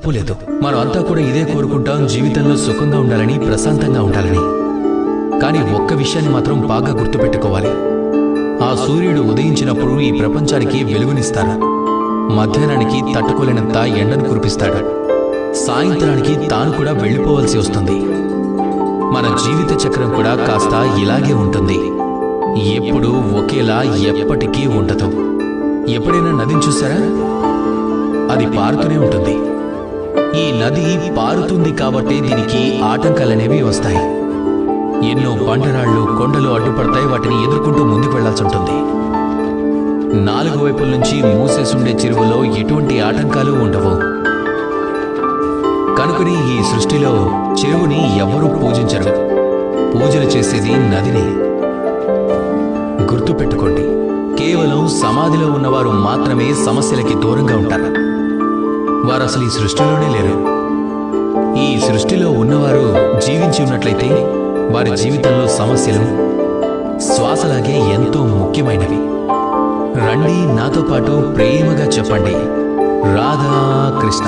లేదు. మనం అంతా కూడా ఇదే కోరుకుంటాం, జీవితంలో సుఖంగా ఉండాలని, ప్రశాంతంగా ఉండాలని. కానీ ఒక్క విషయాన్ని మాత్రం బాగా గుర్తుపెట్టుకోవాలి. ఆ సూర్యుడు ఉదయించినప్పుడు ఈ ప్రపంచానికి వెలుగునిస్తాడు. మధ్యాహ్నానికి తట్టుకోలేనంత ఎండను కురిపిస్తాడు. సాయంత్రానికి తాను కూడా వెళ్ళిపోవలసి వస్తుంది. మన జీవిత చక్రం కూడా కాస్త ఇలాగే ఉంటుంది. ఎప్పుడూ ఒకేలా ఎప్పటికీ ఉండదు. ఎప్పుడైనా నదిని చూసారా? అది పారుతూనే ఉంటుంది. ఈ నది పారుతుంది కాబట్టి దీనికి ఆటంకాలనేవి వస్తాయి. ఎన్నో బండరాళ్లు, కొండలు అడ్డుపడతాయి. వాటిని ఎదుర్కొంటూ ముందుకు వెళ్లాల్సి ఉంటుంది. 4 వైపుల నుంచి మూసేసుండే చెరువులో ఎటువంటి ఆటంకాలు ఉండవు. కనుకని ఈ సృష్టిలో చెరువుని ఎవ్వరూ పూజించరు. పూజలు చేసేది నదిని. గుర్తుపెట్టుకోండి, కేవలం సమాధిలో ఉన్నవారు మాత్రమే సమస్యలకి దూరంగా ఉంటారు. వారు అసలు ఈ సృష్టిలోనే లేరు. ఈ సృష్టిలో ఉన్నవారు జీవించి ఉన్నట్లయితే వారి జీవితంలో సమస్యలు శ్వాసలాగే ఎంతో ముఖ్యమైనవి. రండి నాతో పాటు ప్రేమగా చెప్పండి, రాధా కృష్ణ.